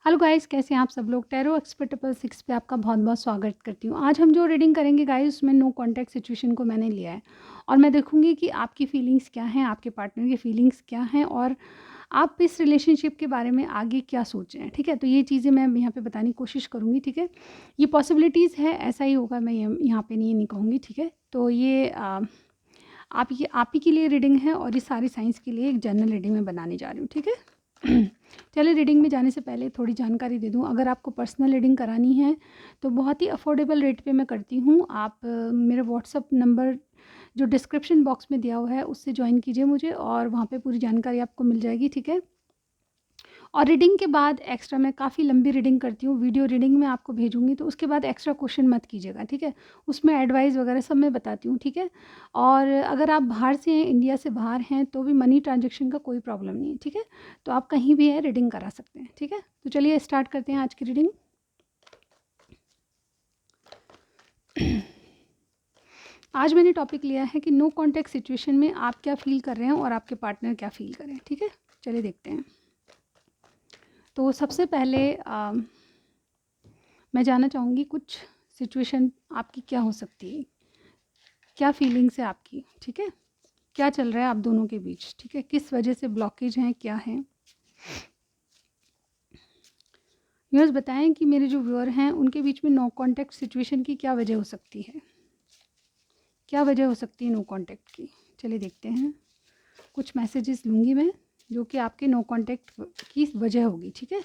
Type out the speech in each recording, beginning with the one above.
Hello guys, कैसे हैं आप सब लोग। टैरो एक्सपर्ट ट्रिपल सिक्स पे आपका बहुत बहुत स्वागत करती हूँ। आज हम जो रीडिंग करेंगे गाइस, उसमें नो कॉन्टैक्ट सिचुएशन को मैंने लिया है और मैं देखूंगी कि आपकी फीलिंग्स क्या हैं, आपके पार्टनर की फीलिंग्स क्या हैं और आप इस रिलेशनशिप के बारे में आगे क्या सोच रहे हैं। ठीक है, तो ये चीज़ें मैं यहाँ पे बताने की कोशिश करूँगी। ठीक है, ये पॉसिबिलिटीज़ है, ऐसा ही होगा, मैं ये यहाँ पे नहीं कहूँगी। ठीक है, तो ये आप ही के लिए रीडिंग है और ये सारी साइंस के लिए एक जनरल रीडिंग में बनाने जा रही हूँ। ठीक है चलिए, रीडिंग में जाने से पहले थोड़ी जानकारी दे दूँ। अगर आपको पर्सनल रीडिंग करानी है तो बहुत ही अफोर्डेबल रेट पे मैं करती हूँ। आप मेरा व्हाट्सअप नंबर जो डिस्क्रिप्शन बॉक्स में दिया हुआ है उससे ज्वाइन कीजिए मुझे और वहाँ पे पूरी जानकारी आपको मिल जाएगी। ठीक है, और रीडिंग के बाद एक्स्ट्रा मैं काफ़ी लंबी रीडिंग करती हूँ, वीडियो रीडिंग में आपको भेजूँगी, तो उसके बाद एक्स्ट्रा क्वेश्चन मत कीजिएगा। ठीक है, उसमें एडवाइस वगैरह सब मैं बताती हूँ। ठीक है, और अगर आप बाहर से हैं, इंडिया से बाहर हैं, तो भी मनी ट्रांजेक्शन का कोई प्रॉब्लम नहीं है। ठीक है, तो आप कहीं भी है रीडिंग करा सकते हैं। ठीक है, तो चलिए स्टार्ट करते हैं आज की रीडिंग। आज मैंने टॉपिक लिया है कि नो कॉन्टैक्ट सिचुएशन में आप क्या फील कर रहे हैं और आपके पार्टनर क्या फील कर रहे हैं। ठीक है, चलिए देखते हैं। तो सबसे पहले मैं जानना चाहूँगी कुछ सिचुएशन आपकी क्या हो सकती है, क्या फीलिंग्स है आपकी। ठीक है, क्या चल रहा है आप दोनों के बीच। ठीक है, किस वजह से ब्लॉकेज हैं, क्या है। व्यूअर्स बताएं कि मेरे जो व्यूअर हैं उनके बीच में नो कांटेक्ट सिचुएशन की क्या वजह हो सकती है, क्या वजह हो सकती है नो कांटेक्ट की। चलिए देखते हैं। कुछ मैसेजेस लूँगी मैं जो कि आपके नो कांटेक्ट की वजह होगी। ठीक है,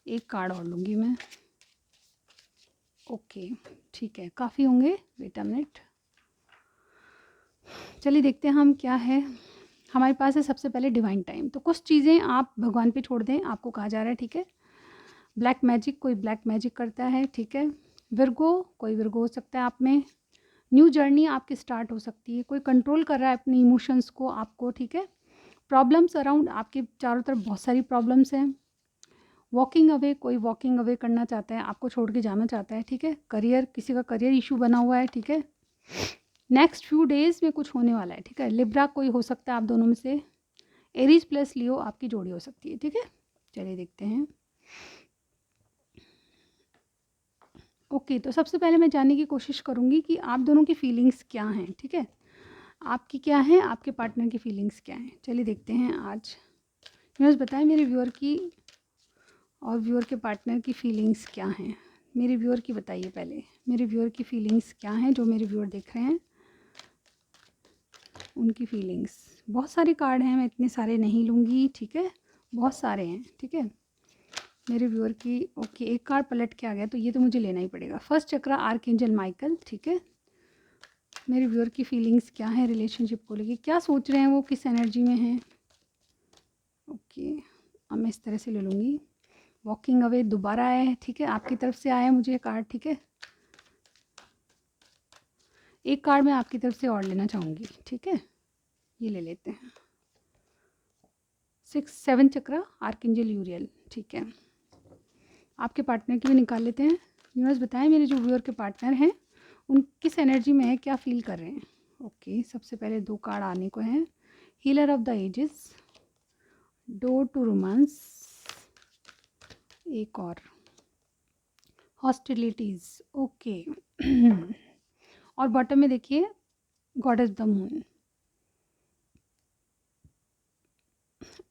एक कार्ड और लूँगी मैं। ओके, ठीक है, काफ़ी होंगे, वेट अ मिनट। चलिए देखते हैं हम क्या है हमारे पास है। सबसे पहले डिवाइन टाइम। तो कुछ चीज़ें आप भगवान पे छोड़ दें, आपको कहा जा रहा है। ठीक है, ब्लैक मैजिक, कोई ब्लैक मैजिक करता है। ठीक है, विर्गो, कोई विर्गो हो सकता है आप में। न्यू जर्नी आपकी स्टार्ट हो सकती है। कोई कंट्रोल कर रहा है अपने इमोशंस को, आपको। ठीक है, प्रॉब्लम्स अराउंड, आपके चारों तरफ बहुत सारी प्रॉब्लम्स हैं। वॉकिंग अवे, कोई वॉकिंग अवे करना चाहता है, आपको छोड़ के जाना चाहता है। ठीक है, करियर, किसी का करियर इशू बना हुआ है। ठीक है, नेक्स्ट फ्यू डेज में कुछ होने वाला है। ठीक है, लिब्रा कोई हो सकता है आप दोनों में से। एरीज प्लस लियो आपकी जोड़ी हो सकती है। ठीक है, चलिए देखते हैं। ओके, तो सबसे पहले मैं जानने की कोशिश करूँगी कि आप दोनों की फीलिंग्स क्या हैं। ठीक है, आपकी क्या है, आपके पार्टनर की फीलिंग्स क्या हैं। चलिए देखते हैं। आज व्यूअर्स बताएं मेरे व्यूअर की और व्यूअर के पार्टनर की फीलिंग्स क्या हैं। मेरे व्यूअर की बताइए पहले, मेरे व्यूअर की फीलिंग्स क्या हैं, जो मेरे व्यूअर देख रहे हैं उनकी फीलिंग्स। बहुत सारे कार्ड हैं, मैं इतने सारे नहीं लूँगी। ठीक है, बहुत सारे हैं। ठीक है, मेरे व्यूअर की। ओके, एक कार्ड पलट के आ गया, तो ये तो मुझे लेना ही पड़ेगा। फर्स्ट चक्रा आर्कएंजल माइकल। ठीक है, मेरे व्यूअर की फीलिंग्स क्या है रिलेशनशिप को लेके, क्या सोच रहे हैं वो, किस एनर्जी में हैं। ओके, अब मैं इस तरह से ले लूँगी। वॉकिंग अवे दोबारा आया है। ठीक है, आपकी तरफ से आया है मुझे कार्ड। ठीक है, एक कार्ड मैं आपकी तरफ से और लेना चाहूँगी। ठीक है, ये ले लेते हैं। 6 7 चक्रा आर्कएंजल यूरियल। ठीक है, आपके पार्टनर की भी निकाल लेते हैं। यूनिवर्स बताएं मेरे जो व्यूअर के पार्टनर हैं उन किस एनर्जी में है, क्या फील कर रहे हैं। ओके, सबसे पहले 2 कार्ड आने को हैं। Healer of the ages, door to romance, एक और हॉस्टिलिटीज़। ओके और बॉटम में देखिए गॉडेस द मून।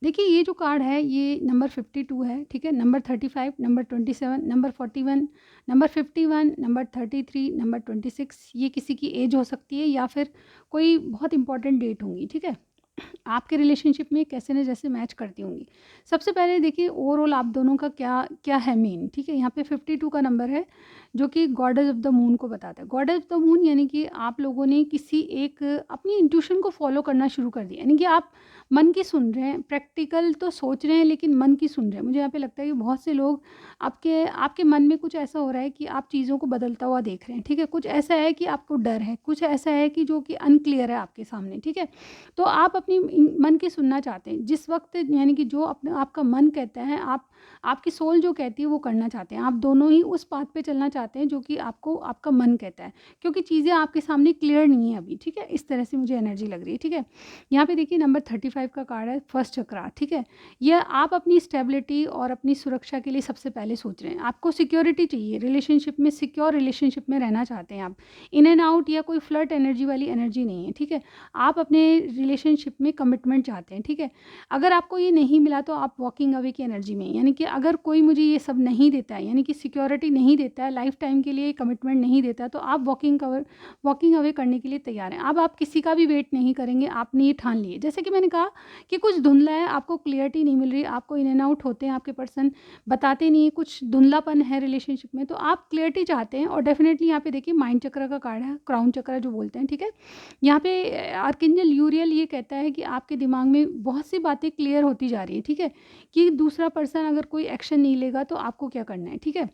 देखिए ये जो कार्ड है ये नंबर 52 है। ठीक है, number 35, number 27, number 41, number 51, number 33, number 26। ये किसी की एज हो सकती है या फिर कोई बहुत इंपॉर्टेंट डेट होंगी। ठीक है, आपके रिलेशनशिप में कैसे न जैसे मैच करती होंगी। सबसे पहले देखिए ओवरऑल आप दोनों का क्या क्या है मेन। ठीक है, यहाँ पे 52 का नंबर है जो कि गॉडेस ऑफ द मून को बताता है। गॉडेस ऑफ द मून यानी कि आप लोगों ने किसी एक अपनी इंट्यूशन को फॉलो करना शुरू कर दिया, यानी कि आप मन की सुन रहे हैं। प्रैक्टिकल तो सोच रहे हैं लेकिन मन की सुन रहे हैं। मुझे यहाँ पे लगता है कि बहुत से लोग आपके आपके मन में कुछ ऐसा हो रहा है कि आप चीज़ों को बदलता हुआ देख रहे हैं। ठीक है, कुछ ऐसा है कि आपको डर है, कुछ ऐसा है कि जो कि अनक्लियर है आपके सामने। ठीक है, तो आप अपनी मन की सुनना चाहते हैं। जिस वक़्त यानी कि जो अपना आपका मन कहता है, आपकी सोल जो कहती है वो करना चाहते हैं। आप दोनों ही उस पाथ पे चलना चाहते हैं जो कि आपको आपका मन कहता है, क्योंकि चीज़ें आपके सामने क्लियर नहीं है अभी, ठीक है? इस तरह से मुझे एनर्जी लग रही है, ठीक है? यहाँ पे देखिए नंबर 35 का कार्ड है, फर्स्ट चक्रा, ठीक है? यह आप अपनी स्टेबिलिटी और अपनी सुरक्षा के लिए सबसे पहले सोच रहे हैं। आपको सिक्योरिटी चाहिए, रिलेशनशिप में सिक्योर रिलेशनशिप में रहना चाहते हैं आप। इन एंड आउट या कोई फ्लर्ट एनर्जी वाली एनर्जी नहीं है, ठीक है? आप अपने रिलेशनशिप में कमिटमेंट चाहते हैं, ठीक है? अगर आपको ये नहीं मिला तो आप वॉकिंग अवे की एनर्जी में हैं, यानी कि अगर कोई मुझे ये सब नहीं देता है, यानी कि सिक्योरिटी नहीं देता है, लाइफ टाइम के लिए कमिटमेंट नहीं देता है, तो आप वॉकिंग अवे करने के लिए तैयार हैं। अब आप किसी का भी वेट नहीं करेंगे, आपने ये ठान लिए। जैसे कि मैंने कहा कि कुछ धुंधला है, आपको क्लियरिटी नहीं मिल रही, आपको इन एंड आउट होते हैं, आपके पर्सन बताते नहीं है, कुछ धुंधलापन है रिलेशनशिप में, तो आप क्लियरिटी चाहते हैं। और डेफिनेटली यहाँ पे देखिए माइंड चक्र का कार्ड है, क्राउन चक्र जो बोलते हैं, ठीक है? यहाँ पे आर्कएंजल यूरियल ये कहता है कि आपके दिमाग में बहुत सी बातें क्लियर होती जा रही है, ठीक है? कि दूसरा पर्सन अगर कोई एक्शन नहीं लेगा तो आपको क्या करना है, ठीक है?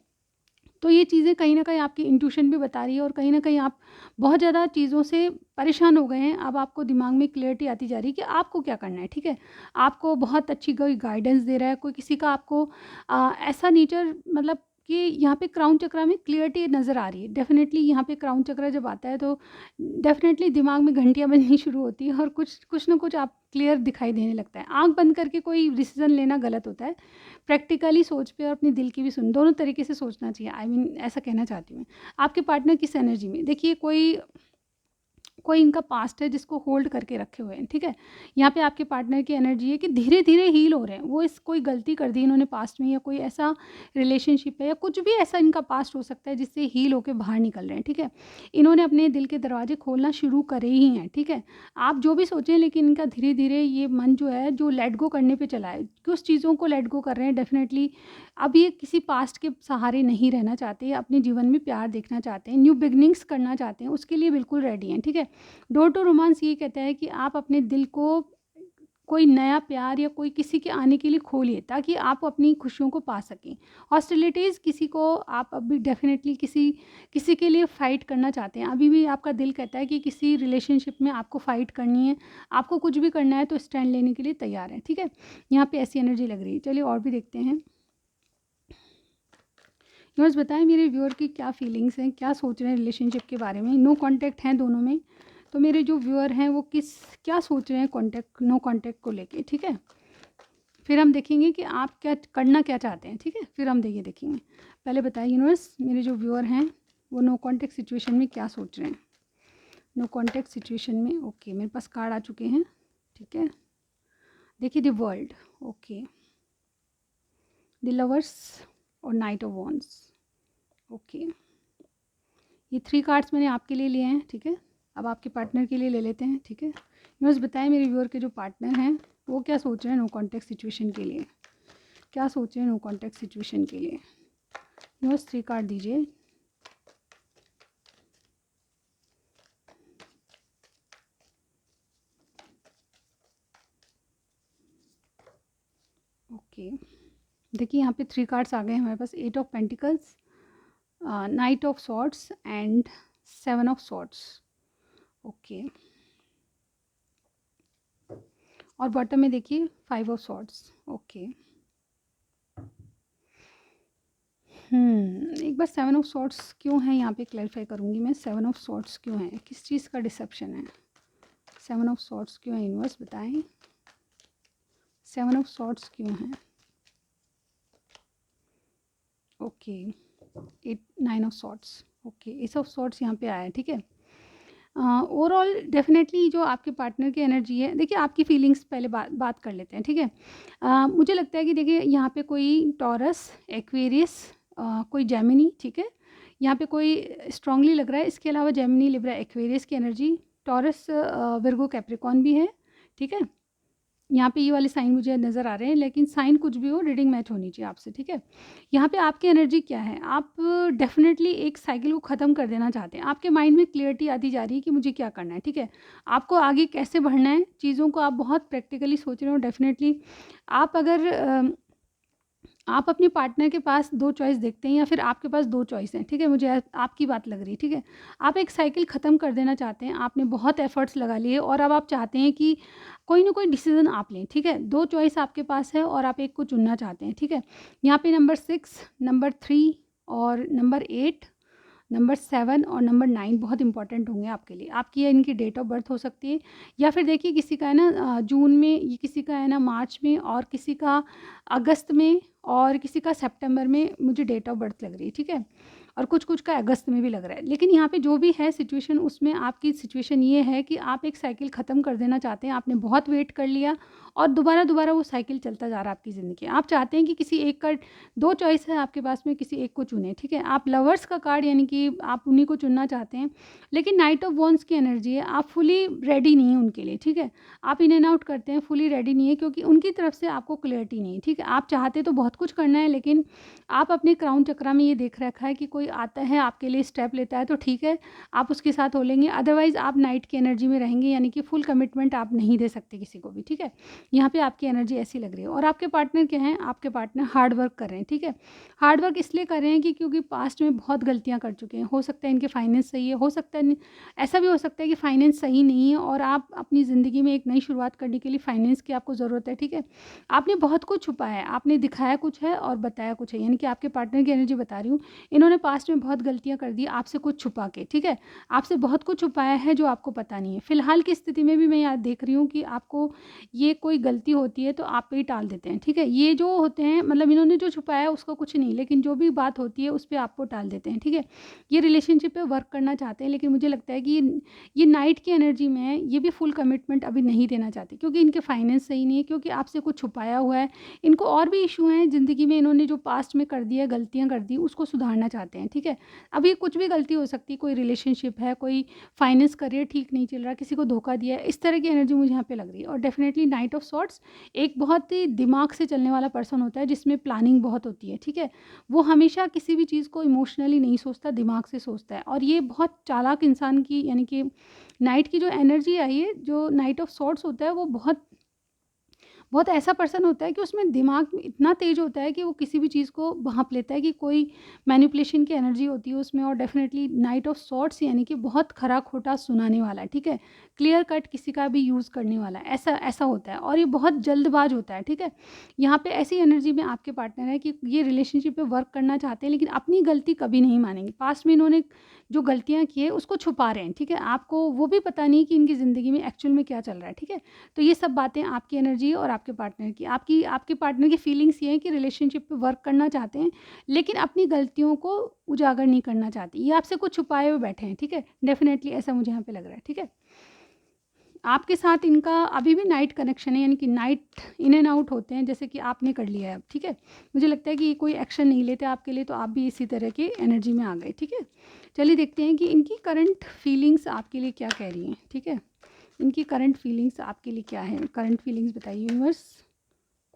तो ये चीज़ें कहीं न कहीं आपकी इंट्यूशन भी बता रही है, और कहीं न कहीं आप बहुत ज़्यादा चीज़ों से परेशान हो गए हैं। अब आपको दिमाग में क्लैरिटी आती जा रही है कि आपको क्या करना है, ठीक है? आपको बहुत अच्छी कोई गाइडेंस दे रहा है, कोई किसी का आपको ऐसा नेचर, मतलब कि यहाँ पे क्राउन चक्र में क्लैरिटी नज़र आ रही है। डेफ़िनेटली यहाँ पे क्राउन चक्र जब आता है तो डेफ़िनेटली दिमाग में घंटियाँ बजनी शुरू होती है, और कुछ ना कुछ आप क्लियर दिखाई देने लगता है। आँख बंद करके कोई डिसीज़न लेना गलत होता है। प्रैक्टिकली सोच पे और अपने दिल की भी सुन, दोनों तरीके से सोचना चाहिए। आई मीन ऐसा कहना चाहती हूँ मैं। आपके पार्टनर किस एनर्जी में, देखिए कोई इनका पास्ट है जिसको होल्ड करके रखे हुए हैं, ठीक है? यहाँ पे आपके पार्टनर की एनर्जी है कि धीरे-धीरे हील हो रहे हैं। वो इस कोई गलती कर दी इन्होंने पास्ट में, या कोई ऐसा रिलेशनशिप है या कुछ भी ऐसा इनका पास्ट हो सकता है जिससे हील होके बाहर निकल रहे हैं, ठीक है? इन्होंने अपने दिल के दरवाजे खोलना शुरू करे ही हैं, ठीक है? आप जो भी सोचें, लेकिन इनका धीरे-धीरे ये मन जो है जो लेट गो करने पे चला है। कुछ चीज़ों को लेट गो कर रहे हैं डेफ़िनेटली। अब ये किसी पास्ट के सहारे नहीं रहना चाहते, अपने जीवन में प्यार देखना चाहते हैं, न्यू बिगिनिंग्स करना चाहते हैं, उसके लिए बिल्कुल रेडी हैं, ठीक है? डोर टू रोमांस ये कहता है कि आप अपने दिल को कोई नया प्यार या कोई किसी के आने के लिए खोलिए, ताकि आप अपनी खुशियों को पा सकें। हॉस्टिलिटीज़ किसी को आप अभी डेफ़िनेटली किसी किसी के लिए फ़ाइट करना चाहते हैं। अभी भी आपका दिल कहता है कि किसी रिलेशनशिप में आपको फ़ाइट करनी है, आपको कुछ भी करना है तो स्टैंड लेने के लिए तैयार है, ठीक है? यहाँ पे ऐसी एनर्जी लग रही है। चलिए और भी देखते हैं। व्यूअर्स बताएं मेरे व्यूअर की क्या फीलिंग्स हैं, क्या सोच रहे हैं रिलेशनशिप के बारे में। नो कांटेक्ट हैं दोनों में, तो मेरे जो व्यूअर हैं वो क्या सोच रहे हैं नो कांटेक्ट को लेके, ठीक है? फिर हम देखेंगे कि आप क्या चाहते हैं, ठीक है? फिर हम देखेंगे। पहले बताइए यूनिवर्स, मेरे जो व्यूअर हैं वो नो कांटेक्ट सिचुएशन में क्या सोच रहे हैं। नो कांटेक्ट सिचुएशन में, ओके मेरे पास कार्ड आ चुके हैं, ठीक है? देखिए the world, okay, the lovers और नाइट ऑफ वॉन्ड्स, ओके। ये 3 कार्ड्स मैंने आपके लिए लिए हैं, ठीक है? अब आपके पार्टनर के लिए ले लेते हैं, ठीक है? न्यूज़ बताएं मेरे व्यूअर के जो पार्टनर हैं वो क्या सोच रहे हैं नो कांटेक्ट सिचुएशन के लिए, क्या सोच रहे हैं नो कांटेक्ट सिचुएशन के लिए। न्यूज़ 3 कार्ड दीजिए। ओके, देखिए यहाँ पे 3 कार्ड्स आ गए हमारे पास, 8 of pentacles, night of swords and 7 of swords, okay. और बॉटम में देखिए 5 ऑफ सॉर्ड्स, ओके। एक बार 7 ऑफ सॉर्ड्स क्यों है यहाँ पे क्लैरिफाई करूँगी मैं। 7 ऑफ सॉर्ड्स क्यों है, किस चीज़ का डिसेप्शन है? 7 ऑफ सॉर्ड्स क्यों है यूनिवर्स बताएं, 7 ऑफ सॉर्ड्स क्यों है? Okay, 9 of swords, okay, S of swords यहाँ पे आया है, ठीक है? ओवरऑल डेफिनेटली जो आपके पार्टनर की एनर्जी है, देखिए आपकी फीलिंग्स पहले बात कर लेते हैं, ठीक है? मुझे लगता है कि देखिए यहाँ पे कोई टॉरस, एक्वेरियस, कोई जेमिनी, ठीक है? यहाँ पे कोई स्ट्रांगली लग रहा है। इसके अलावा जेमिनी, लिब्रा, एक्वेरियस की एनर्जी, टॉरस, विर्गो, कैप्रिकॉर्न भी है, ठीक है? यहाँ पे ये वाले साइन मुझे नज़र आ रहे हैं, लेकिन साइन कुछ भी हो रीडिंग मैच होनी चाहिए आपसे, ठीक है? यहाँ पे आपकी एनर्जी क्या है, आप डेफिनेटली एक साइकिल को ख़त्म कर देना चाहते हैं। आपके माइंड में क्लियरिटी आती जा रही है कि मुझे क्या करना है, ठीक है? आपको आगे कैसे बढ़ना है, चीज़ों को आप बहुत प्रैक्टिकली सोच रहे हो। डेफिनेटली आप अगर आप अपने पार्टनर के पास 2 चॉइस देखते हैं या फिर आपके पास 2 चॉइस हैं, ठीक है? मुझे आपकी बात लग रही है, ठीक है? आप एक साइकिल ख़त्म कर देना चाहते हैं, आपने बहुत एफ़र्ट्स लगा लिए और अब आप चाहते हैं कि कोई ना कोई डिसीज़न आप लें, ठीक है? 2 चॉइस आपके पास है और आप एक को चुनना चाहते हैं, ठीक है? यहाँ पे नंबर 6, नंबर 3 और नंबर 8, नंबर 7 और नंबर 9 बहुत इंपॉर्टेंट होंगे आपके लिए। आपकी या इनकी डेट ऑफ बर्थ हो सकती है या फिर देखिए किसी का है ना जून में, ये किसी का है ना मार्च में और किसी का अगस्त में और किसी का सितंबर में मुझे डेट ऑफ बर्थ लग रही है, ठीक है? और कुछ-कुछ का अगस्त में भी लग रहा है। लेकिन यहाँ पे जो भी है सिचुएशन, उसमें आपकी सिचुएशन ये है कि आप एक साइकिल ख़त्म कर देना चाहते हैं। आपने बहुत वेट कर लिया और दोबारा-दोबारा वो साइकिल चलता जा रहा है आपकी ज़िंदगी। आप चाहते हैं कि किसी एक का 2 चॉइस है आपके पास में, किसी एक को चुनें, ठीक है? आप लवर्स का कार्ड यानी कि आप उन्हीं को चुनना चाहते हैं। लेकिन नाइट ऑफ वांड्स की एनर्जी है, आप फुली रेडी नहीं हैं उनके लिए, ठीक है? आप इन एंड आउट करते हैं, फुली रेडी नहीं है क्योंकि उनकी तरफ से आपको क्लैरिटी नहीं है, ठीक है? आप चाहते तो बहुत कुछ करना है लेकिन आप अपने क्राउन चक्रा में ये देख रखा है कि कोई आता है आपके लिए स्टेप लेता है तो ठीक है, आप उसके साथ हो लेंगे, अदरवाइज़ आप नाइट की एनर्जी में रहेंगे यानी कि फुल कमिटमेंट आप नहीं दे सकते किसी को भी, ठीक है? यहाँ पे आपकी एनर्जी ऐसी लग रही है और आपके पार्टनर क्या हैं? आपके पार्टनर हार्ड वर्क कर रहे हैं, ठीक है? हार्ड वर्क इसलिए कर रहे हैं कि क्योंकि पास्ट में बहुत गलतियाँ कर चुके हैं। हो सकता है इनके फाइनेंस सही है, हो सकता है ऐसा भी हो सकता है कि फाइनेंस सही नहीं है और आप अपनी ज़िंदगी में एक नई शुरुआत करने के लिए फाइनेंस की आपको ज़रूरत है, ठीक है? आपने बहुत कुछ छुपाया है, आपने दिखाया कुछ है और बताया कुछ है, यानी कि आपके पार्टनर की एनर्जी बता रही हूँ। इन्होंने पास्ट में बहुत गलतियाँ कर दी आपसे कुछ छुपा के, ठीक है? आपसे बहुत कुछ छुपाया है जो आपको पता नहीं है। फ़िलहाल की स्थिति में भी मैं यहाँ देख रही हूँ कि आपको ये कोई गलती होती है तो आप पे ही टाल देते हैं, ठीक है? ये जो होते हैं मतलब इन्होंने जो छुपाया है उसका कुछ नहीं, लेकिन जो भी बात होती है उस पे आपको टाल देते हैं, ठीक है? ये रिलेशनशिप पे वर्क करना चाहते हैं लेकिन मुझे लगता है कि ये नाइट की एनर्जी में है, ये भी फुल कमिटमेंट अभी नहीं देना चाहते क्योंकि इनके फाइनेंस सही नहीं है, क्योंकि आपसे कुछ छुपाया हुआ है। इनको और भी इश्यू हैं ज़िंदगी में, इन्होंने जो पास्ट में कर दिया, गलतियाँ कर दी, उसको सुधारना चाहते हैं, ठीक है? अभी कुछ भी गलती हो सकती है, कोई रिलेशनशिप है, कोई फाइनेंस करियर ठीक नहीं चल रहा, किसी को धोखा दिया है, इस तरह की एनर्जी मुझे यहाँ पे लग रही है। और डेफ़िनेटली नाइट ऑफ सॉर्ट्स एक बहुत ही दिमाग से चलने वाला पर्सन होता है जिसमें प्लानिंग बहुत होती है, ठीक है? वो हमेशा किसी भी चीज़ को इमोशनली नहीं सोचता, दिमाग से सोचता है और ये बहुत चालाक इंसान की यानी कि नाइट की जो एनर्जी आई है, जो नाइट ऑफ सॉर्ट्स होता है वो बहुत बहुत ऐसा पर्सन होता है कि उसमें दिमाग में इतना तेज़ होता है कि वो किसी भी चीज़ को भाँप लेता है कि कोई मैनिपुलेशन की एनर्जी होती है उसमें। और डेफ़िनेटली नाइट ऑफ सॉर्ट्स यानी कि बहुत खरा-खोटा सुनाने वाला है, ठीक है? क्लियर कट किसी का भी यूज़ करने वाला है, ऐसा ऐसा होता है और ये बहुत जल्दबाज़ होता है, ठीक है? यहाँ पे ऐसी एनर्जी में आपके पार्टनर है कि ये रिलेशनशिप पे वर्क करना चाहते हैं लेकिन अपनी गलती कभी नहीं मानेंगे। पास्ट में इन्होंने जो गलतियाँ की है उसको छुपा रहे हैं, ठीक है? आपको वो भी पता नहीं कि इनकी ज़िंदगी में एक्चुअल में क्या चल रहा है, ठीक है? तो ये सब बातें आपकी एनर्जी और आपके पार्टनर की। आपके पार्टनर की फीलिंग्स ये हैं कि रिलेशनशिप पे वर्क करना चाहते हैं, लेकिन अपनी गलतियों को उजागर नहीं करना चाहते। ये आपसे कुछ छुपाए हुए बैठे हैं, ठीक है? डेफ़िनेटली ऐसा मुझे यहाँ पे लग रहा है, ठीक है? आपके साथ इनका अभी भी नाइट कनेक्शन है, यानी कि नाइट इन एंड आउट होते हैं जैसे कि आपने कर लिया है अब, ठीक है? मुझे लगता है कि ये कोई एक्शन नहीं लेते आपके लिए, तो आप भी इसी तरह की एनर्जी में आ गए, ठीक है? चलिए देखते हैं कि इनकी करंट फीलिंग्स आपके लिए क्या कह रही हैं, ठीक है? इनकी करंट फीलिंग्स आपके लिए क्या है? करंट फीलिंग्स बताइए universe.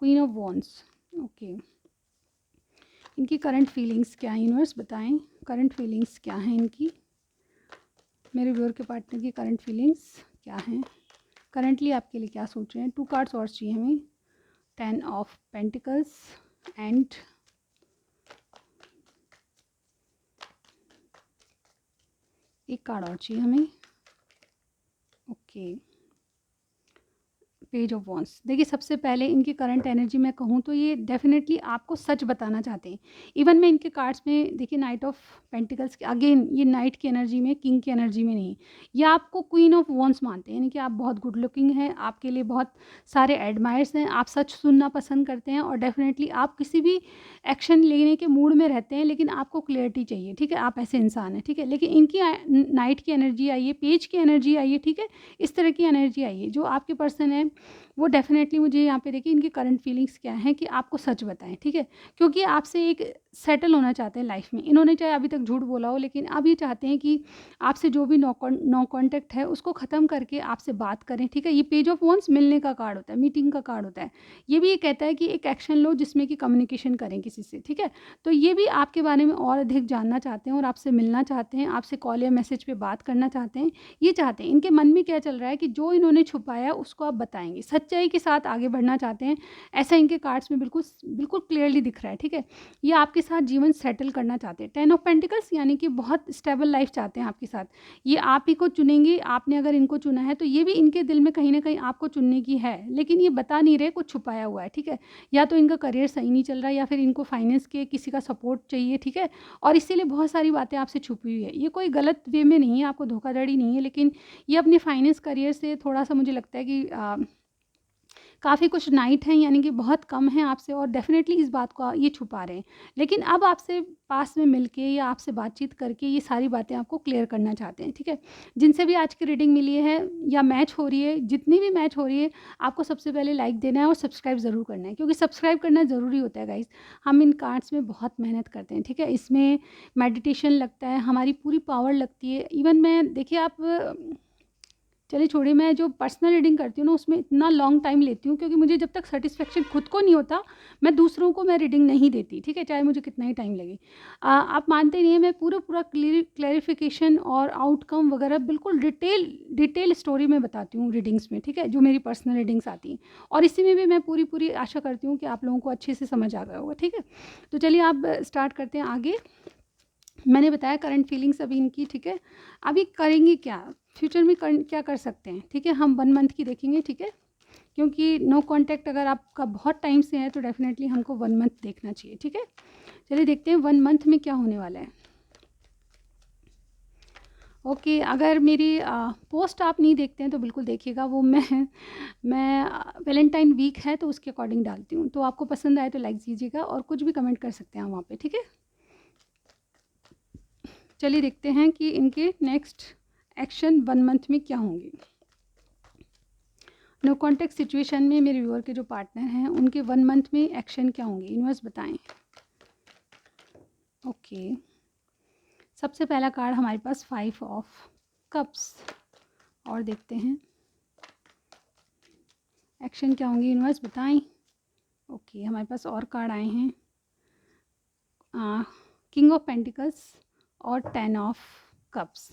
Queen of wands, okay. इनकी करंट फीलिंग्स क्या है यूनिवर्स, बताएं। करंट फीलिंग्स क्या हैं इनकी? मेरे व्यूअर के पार्टनर की करंट फीलिंग्स क्या हैं? करंटली आपके लिए क्या सोच रहे हैं? 2 कार्ड्स और चाहिए हमें। 10 ऑफ पेंटिकल्स एंड एक कार्ड और चाहिए हमें। Okay, page of wands. देखिए सबसे पहले इनकी करंट एनर्जी मैं कहूँ तो ये डेफिनेटली आपको सच बताना चाहते हैं। इवन मैं इनके कार्ड्स में देखिए नाइट ऑफ पेंटिकल्स की, अगेन ये नाइट की एनर्जी में, किंग की एनर्जी में नहीं, ये आपको क्वीन ऑफ वॉन्ड्स मानते हैं, यानी कि आप बहुत गुड लुकिंग हैं, आपके लिए बहुत सारे एडमायर्स हैं, आप सच सुनना पसंद करते हैं और डेफिनेटली आप किसी भी एक्शन लेने के मूड में रहते हैं लेकिन आपको क्लियरिटी चाहिए, ठीक है? आप ऐसे इंसान हैं, ठीक है? लेकिन इनकी नाइट की एनर्जी आई है, पेज की एनर्जी आई है, ठीक है? इस तरह की एनर्जी आई है। जो आपके पर्सन है वो डेफ़िनेटली, मुझे यहाँ पे देखिए इनकी करंट फीलिंग्स क्या हैं कि आपको सच बताएँ, ठीक है? क्योंकि आपसे एक सेटल होना चाहते हैं लाइफ़ में। इन्होंने चाहे अभी तक झूठ बोला हो लेकिन अब ये चाहते हैं कि आपसे जो भी नो कॉन्टैक्ट है उसको ख़त्म करके आपसे बात करें, ठीक है? ये पेज ऑफ वॉन्ड्स मिलने का कार्ड होता है, मीटिंग का कार्ड होता है। ये भी ये कहता है कि एक एक्शन लो जिसमें कि कम्युनिकेशन करें किसी से, ठीक है? तो ये भी आपके बारे में और अधिक जानना चाहते हैं और आपसे मिलना चाहते हैं, आपसे कॉल या मैसेज पे बात करना चाहते हैं। ये चाहते हैं, इनके मन में क्या चल रहा है कि जो इन्होंने छुपाया उसको आप बताएँगे, सच सच्चाई के साथ आगे बढ़ना चाहते हैं, ऐसा इनके कार्ड्स में बिल्कुल बिल्कुल क्लियरली दिख रहा है, ठीक है। ये आपके साथ जीवन सेटल करना चाहते हैं। 10 ऑफ पेंटिकल्स यानी कि बहुत स्टेबल लाइफ चाहते हैं आपके साथ। ये आप ही को चुनेंगे, आपने अगर इनको चुना है तो ये भी इनके दिल में कहीं न कहीं आपको चुनने की है, लेकिन ये बता नहीं रहे, कुछ छुपाया हुआ है, ठीक है। या तो इनका करियर सही नहीं चल रहा है या फिर इनको फाइनेंस के किसी का सपोर्ट चाहिए, ठीक है। और इसीलिए बहुत सारी बातें आपसे छुपी हुई है। ये कोई गलत वे में नहीं है, आपको धोखाधड़ी नहीं है, लेकिन ये अपने फाइनेंस करियर से थोड़ा-सा मुझे लगता है कि काफ़ी कुछ नाइट हैं, यानी कि बहुत कम हैं आपसे और डेफ़िनेटली इस बात को ये छुपा रहे हैं। लेकिन अब आपसे पास में मिलके या आपसे बातचीत करके ये सारी बातें आपको क्लियर करना चाहते हैं, ठीक है। जिनसे भी आज की रीडिंग मिली है या मैच हो रही है, जितनी भी मैच हो रही है, आपको सबसे पहले लाइक देना है और सब्सक्राइब ज़रूर करना है, क्योंकि सब्सक्राइब करना ज़रूरी होता है गाइज़। हम इन कार्ड्स में बहुत मेहनत करते हैं, ठीक है। इसमें मेडिटेशन लगता है, हमारी पूरी पावर लगती है। इवन मैं देखिए आप चलिए छोड़िए, मैं जो पर्सनल रीडिंग करती हूँ ना उसमें इतना लॉन्ग टाइम लेती हूँ, क्योंकि मुझे जब तक सैटिस्फैक्शन खुद को नहीं होता, मैं दूसरों को मैं रीडिंग नहीं देती, ठीक है, चाहे मुझे कितना ही टाइम लगे। आप मानते नहीं हैं, मैं पूरा क्लेरिफिकेशन और आउटकम वगैरह बिल्कुल डिटेल स्टोरी में बताती हूँ रीडिंग्स में, ठीक है, जो मेरी पर्सनल रीडिंग्स आती हैं। और इसी में भी मैं पूरी आशा करती हूँ कि आप लोगों को अच्छे से समझ आ गया होगा, ठीक है। तो चलिए आप स्टार्ट करते हैं आगे। मैंने बताया करंट फीलिंग्स अभी इनकी, ठीक है। अभी करेंगे क्या, फ्यूचर में क्या कर सकते हैं, ठीक है। हम 1 मंथ की देखेंगे, ठीक है, क्योंकि नो कांटेक्ट अगर आपका बहुत टाइम से है तो डेफिनेटली हमको 1 मंथ देखना चाहिए, ठीक है। चलिए देखते हैं 1 मंथ में क्या होने वाला है। ओके, अगर मेरी पोस्ट आप नहीं देखते हैं तो बिल्कुल देखिएगा, वो मैं वैलेंटाइन वीक है तो उसके अकॉर्डिंग डालती हूँ। तो आपको पसंद आए तो लाइक दीजिएगा और कुछ भी कमेंट कर सकते हैं वहाँ पे, ठीक है। चलिए देखते हैं कि इनके नेक्स्ट एक्शन 1 मंथ में क्या होंगे। नो कॉन्टेक्ट सिचुएशन में मेरे व्यूअर के जो पार्टनर हैं उनके 1 मंथ में एक्शन क्या होंगे, यूनिवर्स बताएं। ओके, सबसे पहला कार्ड हमारे पास 5 ऑफ कप्स, और देखते हैं एक्शन क्या होंगे, यूनिवर्स बताएं। ओके, हमारे पास और कार्ड आए हैं, किंग ऑफ पेंटिकल्स और 10 ऑफ कप्स,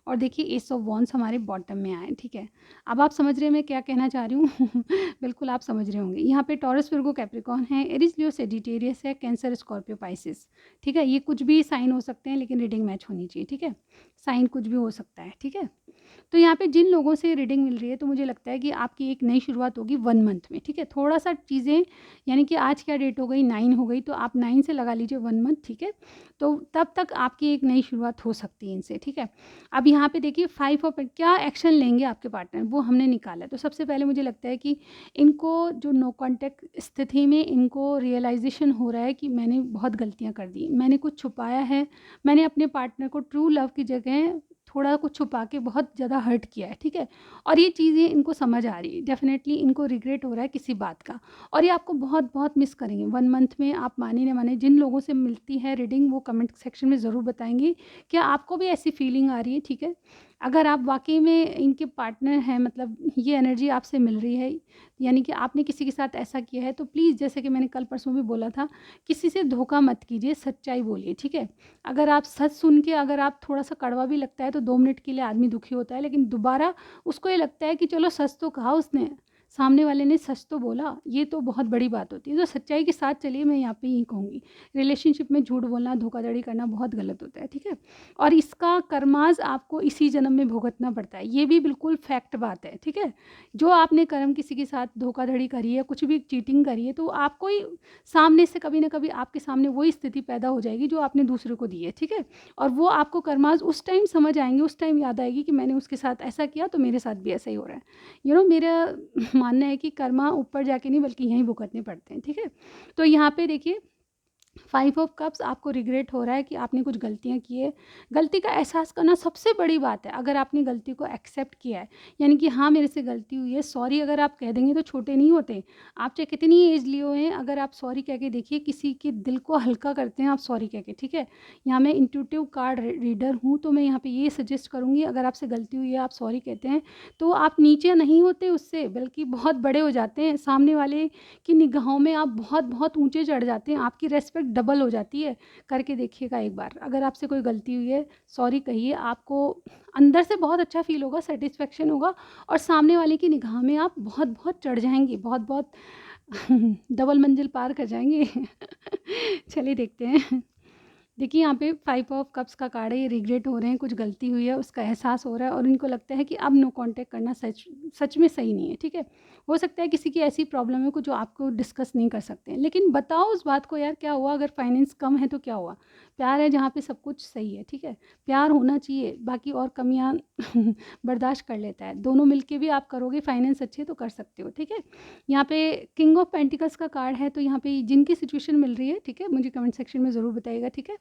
और देखिए एस ऑफ वॉन्ड्स हमारे बॉटम में आए, ठीक है। अब आप समझ रहे हैं मैं क्या कहना चाह रही हूँ बिल्कुल आप समझ रहे होंगे। यहाँ पे टॉरस, विर्गो, कैप्रिकॉर्न है, एरीज, लियो, सेजिटेरियस है, कैंसर, स्कॉर्पियो, पाइसिस, ठीक है। ये कुछ भी साइन हो सकते हैं, लेकिन रीडिंग मैच होनी चाहिए, ठीक है। साइन कुछ भी हो सकता है, ठीक है। तो यहाँ पे जिन लोगों से रीडिंग मिल रही है तो मुझे लगता है कि आपकी एक नई शुरुआत होगी 1 मंथ में, ठीक है। थोड़ा सा चीज़ें, यानी कि आज क्या डेट हो गई, 9 हो गई, तो आप 9 से लगा लीजिए 1 मंथ, ठीक है। तो तब तक आपकी एक नई शुरुआत हो सकती है इनसे, ठीक है। अब यहाँ पे देखिए 5 ऑफ क्या एक्शन लेंगे आपके पार्टनर, वो हमने निकाला है। तो सबसे पहले मुझे लगता है कि इनको जो नो कॉन्टैक्ट स्थिति में इनको रियलाइजेशन हो रहा है कि मैंने बहुत गलतियाँ कर दी, मैंने कुछ छुपाया है, मैंने अपने पार्टनर को ट्रू लव की जगह थोड़ा कुछ छुपा के बहुत ज़्यादा हर्ट किया है, ठीक है। और ये चीज़ें इनको समझ आ रही है, डेफिनेटली इनको रिग्रेट हो रहा है किसी बात का, और ये आपको बहुत बहुत मिस करेंगे 1 मंथ में। आप माने न माने, जिन लोगों से मिलती है रीडिंग वो कमेंट सेक्शन में ज़रूर बताएंगी क्या आपको भी ऐसी फीलिंग आ रही है, ठीक है। अगर आप वाकई में इनके पार्टनर हैं, मतलब ये एनर्जी आपसे मिल रही है, यानी कि आपने किसी के साथ ऐसा किया है, तो प्लीज़, जैसे कि मैंने कल परसों भी बोला था, किसी से धोखा मत कीजिए, सच्चाई बोलिए, ठीक है। अगर आप सच सुन के, अगर आप थोड़ा सा कड़वा भी लगता है तो 2 मिनट के लिए आदमी दुखी होता है, लेकिन दोबारा उसको ये लगता है कि चलो सच तो कहा उसने, सामने वाले ने सच तो बोला, ये तो बहुत बड़ी बात होती है। तो सच्चाई के साथ चलिए, मैं यहाँ पे यही कहूँगी। रिलेशनशिप में झूठ बोलना, धोखाधड़ी करना बहुत गलत होता है, ठीक है। और इसका कर्माज आपको इसी जन्म में भुगतना पड़ता है, ये भी बिल्कुल फैक्ट बात है, ठीक है। जो आपने कर्म किसी के साथ धोखाधड़ी करी है, कुछ भी चीटिंग करी है, तो आपको ही सामने से कभी ना कभी आपके सामने वही स्थिति पैदा हो जाएगी जो आपने दूसरे को दी है, ठीक है। और वो आपको कर्माज उस टाइम समझ आएंगे, उस टाइम याद आएगी कि मैंने उसके साथ ऐसा किया तो मेरे साथ भी ऐसा ही हो रहा है। मेरा मानना है कि कर्मा ऊपर जाके नहीं बल्कि यहीं भुगतने पड़ते हैं, ठीक है। तो यहाँ पे देखिए 5 ऑफ कप्स, आपको रिग्रेट हो रहा है कि आपने कुछ गलतियाँ की है। गलती का एहसास करना सबसे बड़ी बात है। अगर आपने गलती को एक्सेप्ट किया है, यानी कि हाँ मेरे से गलती हुई है, सॉरी अगर आप कह देंगे तो छोटे नहीं होते। आप चाहे कितनी एज लिए हुए हैं, अगर आप सॉरी कह के देखिए, किसी के दिल को हल्का करते हैं आप सॉरी कह के, ठीक है। यहाँ मैं इंट्यूटिव कार्ड रीडर हूँ, तो मैं यहाँ पे ये सजेस्ट करूँगी, अगर आपसे गलती हुई है, आप सॉरी कहते हैं, तो आप नीचे नहीं होते उससे, बल्कि बहुत बड़े हो जाते हैं। सामने वाले की निगाहों में आप बहुत बहुत ऊँचे चढ़ जाते हैं, आपकी रेस्पेक्ट डबल हो जाती है। करके देखिएगा एक बार, अगर आपसे कोई गलती हुई है सॉरी कहिए, आपको अंदर से बहुत अच्छा फ़ील होगा, सैटिस्फैक्शन होगा और सामने वाले की निगाह में आप बहुत बहुत चढ़ जाएँगे, बहुत बहुत डबल मंजिल पार कर जाएँगे। चलिए देखते हैं। देखिए यहाँ पे 5 ऑफ कप्स का कार्ड है, ये रिग्रेट हो रहे हैं, कुछ गलती हुई है उसका एहसास हो रहा है और इनको लगता है कि अब नो कांटेक्ट करना सच सच में सही नहीं है, ठीक है। हो सकता है किसी की ऐसी प्रॉब्लम है कुछ जो आपको डिस्कस नहीं कर सकते हैं, लेकिन बताओ उस बात को यार, क्या हुआ अगर फाइनेंस कम है तो क्या हुआ? प्यार है जहाँ पे सब कुछ सही है, ठीक है। प्यार होना चाहिए, बाकी और कमियाँ बर्दाश्त कर लेता है, दोनों मिलके भी आप करोगे, फाइनेंस अच्छे तो कर सकते हो, ठीक है। यहाँ पे किंग ऑफ पेंटिकल्स का कार्ड है, तो यहाँ पे जिनकी सिचुएशन मिल रही है, ठीक है, मुझे कमेंट सेक्शन में ज़रूर बताइएगा, ठीक है।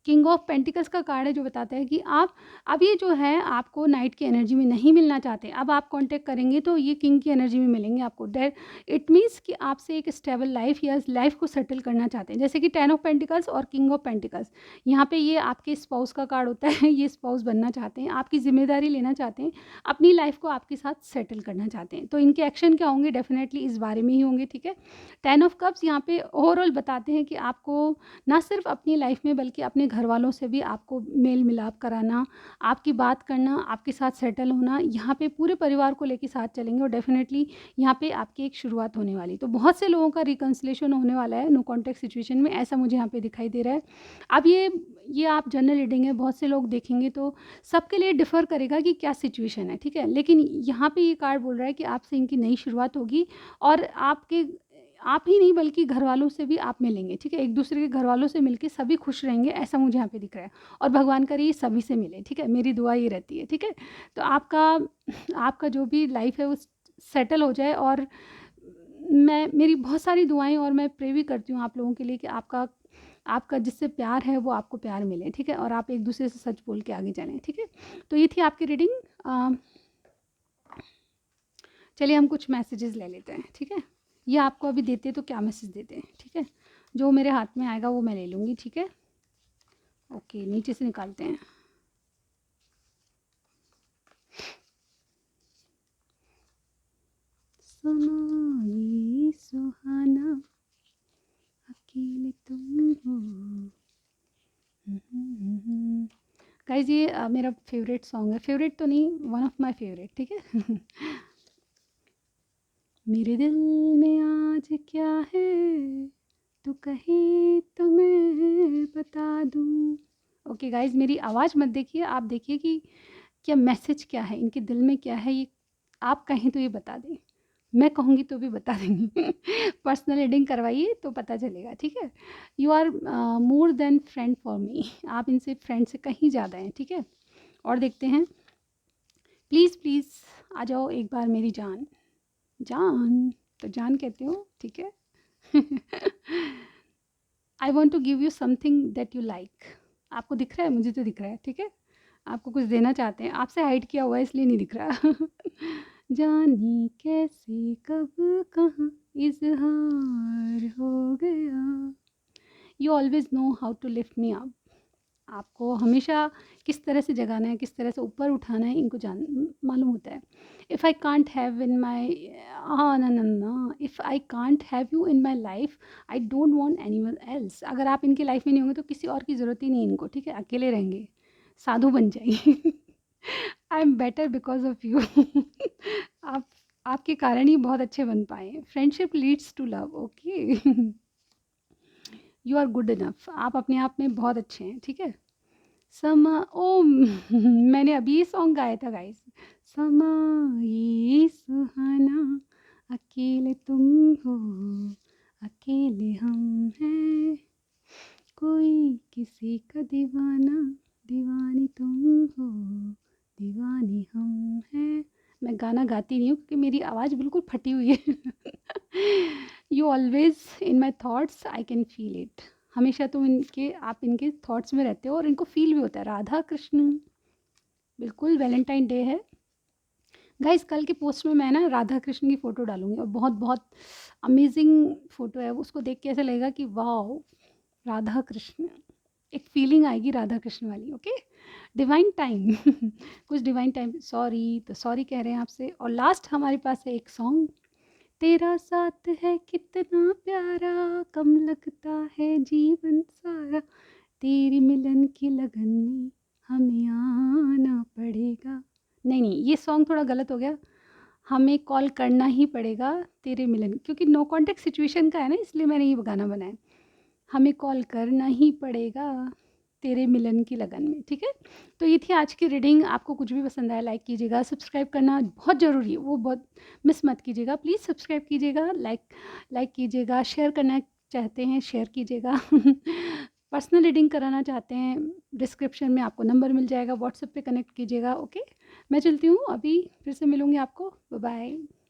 किंग ऑफ पेंटिकल्स का कार्ड है जो बताता है कि आप अब ये जो है आपको नाइट की एनर्जी में नहीं मिलना चाहते, अब आप कांटेक्ट करेंगे तो ये किंग की एनर्जी में मिलेंगे आपको। डेट इट मीन्स कि आपसे एक स्टेबल लाइफ या लाइफ को सेटल करना चाहते हैं, जैसे कि 10 ऑफ पेंटिकल्स और किंग ऑफ पेंटिकल्स। यहाँ पे ये आपके स्पाउस का कार्ड होता है, ये स्पाउस बनना चाहते हैं, आपकी जिम्मेदारी लेना चाहते हैं, अपनी लाइफ को आपके साथ सेटल करना चाहते हैं। तो इनके एक्शन क्या होंगे, डेफिनेटली इस बारे में ही होंगे, ठीक है। 10 ऑफ कप्स यहाँ पे ओवरऑल बताते हैं कि आपको ना सिर्फ अपनी लाइफ में बल्कि अपने घर वालों से भी आपको मेल मिलाप कराना, आपकी बात करना, आपके साथ सेटल होना, यहाँ पे पूरे परिवार को लेके साथ चलेंगे और डेफिनेटली यहाँ पे आपकी एक शुरुआत होने वाली। तो बहुत से लोगों का रिकन्सिलेशन होने वाला है नो कॉन्टैक्ट सिचुएशन में, ऐसा मुझे यहाँ पे दिखाई दे रहा है। अब ये आप जनरल रीडिंग है, बहुत से लोग देखेंगे तो सबके लिए डिफ़र करेगा कि क्या सिचुएशन है, ठीक है। लेकिन यहाँ पे ये कार्ड बोल रहा है कि आपसे इनकी नई शुरुआत होगी और आपके आप ही नहीं बल्कि घरवालों से भी आप मिलेंगे, ठीक है। एक दूसरे के घरवालों से मिलके सभी खुश रहेंगे, ऐसा मुझे यहाँ पे दिख रहा है और भगवान करे ये सभी से मिले, ठीक है। मेरी दुआ ये रहती है, ठीक है। तो आपका जो भी लाइफ है वो सेटल हो जाए और मैं मेरी बहुत सारी दुआएं और मैं प्रे भी करती हूँ आप लोगों के लिए कि आपका आपका जिससे प्यार है वो आपको प्यार मिले, ठीक है, और आप एक दूसरे से सच बोल के आगे चलें, ठीक है। तो ये थी आपकी रीडिंग। चलिए हम कुछ मैसेजेस ले लेते हैं, ठीक है। ये आपको अभी देते तो क्या मैसेज देते हैं, ठीक है। जो मेरे हाथ में आएगा वो मैं ले लूँगी, ठीक है। ओके, नीचे से निकालते हैं। समा ये सुहाना अकेले तुम हो। गाइज ये मेरा फेवरेट सॉन्ग है, फेवरेट तो नहीं, वन ऑफ माय फेवरेट, ठीक है। मेरे दिल में आज क्या है तू कहे तो मैं बता दूँ। ओके गाइज, मेरी आवाज़ मत देखिए, आप देखिए कि क्या मैसेज क्या है, इनके दिल में क्या है, ये आप कहें तो ये बता दें, मैं कहूँगी तो भी बता देंगी। पर्सनल रीडिंग करवाइए तो पता चलेगा, ठीक है। You are more than friend for me, आप इनसे फ्रेंड से कहीं ज़्यादा हैं, ठीक है। और देखते हैं, प्लीज़ प्लीज़ आ जाओ एक बार मेरी जान, जान तो जान कहते हो, ठीक है। I want to give you something that you like. आपको दिख रहा है, मुझे तो दिख रहा है, ठीक है। आपको कुछ देना चाहते हैं, आपसे हाइड किया हुआ है इसलिए नहीं दिख रहा। जाने कैसे कब कहाँ इजहार हो गया, you always know how to lift me up. आपको हमेशा किस तरह से जगाना है, किस तरह से ऊपर उठाना है, इनको जान मालूम होता है। If I can't have in my हाँ ना ना ना if I can't have you in my life I don't want anyone else. अगर आप इनकी लाइफ में नहीं होंगे तो किसी और की ज़रूरत ही नहीं इनको, ठीक है। अकेले रहेंगे, साधु बन जाइए। I am better because of you. आप आपके कारण ही बहुत अच्छे बन पाए। Friendship leads to love, okay. You are good enough, आप अपने आप में बहुत अच्छे हैं, ठीक है। समा ओ मैंने अभी ये सॉन्ग गाया था गाइस। समा ये सुहाना अकेले तुम हो, अकेले हम हैं, कोई किसी का दीवाना, दीवानी तुम हो, दीवानी हम हैं। मैं गाना गाती नहीं हूँ क्योंकि मेरी आवाज़ बिल्कुल फटी हुई है। You always in my thoughts I can feel it. हमेशा तुम आप इनके थॉट्स में रहते हो और इनको फील भी होता है। राधा कृष्ण, बिल्कुल वैलेंटाइन डे है गाइस। कल के पोस्ट में मैं ना राधा कृष्ण की फ़ोटो डालूंगी और बहुत बहुत अमेजिंग फ़ोटो है, उसको देख के ऐसा लगेगा कि वाह राधा कृष्ण, एक फीलिंग आएगी राधा कृष्ण वाली, ओके। Divine time. कुछ डिवाइन टाइम, सॉरी तो सॉरी कह रहे हैं आपसे। और लास्ट हमारे पास है एक सॉन्ग, तेरा साथ है कितना प्यारा, कम लगता है जीवन सारा, तेरी मिलन की लगन में हमें आना पड़ेगा। नहीं, ये सॉन्ग थोड़ा गलत हो गया। हमें कॉल करना ही पड़ेगा तेरे मिलन, क्योंकि नो कॉन्टैक्ट सिचुएशन का है ना, इसलिए मैंने ये गाना बनाया। हमें कॉल करना ही पड़ेगा तेरे मिलन की लगन में, ठीक है? तो ये थी आज की रीडिंग। आपको कुछ भी पसंद आया लाइक कीजिएगा, सब्सक्राइब करना बहुत ज़रूरी है, वो बहुत मिस मत कीजिएगा। प्लीज़ सब्सक्राइब कीजिएगा, लाइक कीजिएगा, शेयर करना चाहते हैं शेयर कीजिएगा। पर्सनल रीडिंग कराना चाहते हैं, डिस्क्रिप्शन में आपको नंबर मिल जाएगा, व्हाट्सएप पे कनेक्ट कीजिएगा। ओके, मैं चलती हूँ, अभी फिर से मिलूँगी आपको। Bye bye.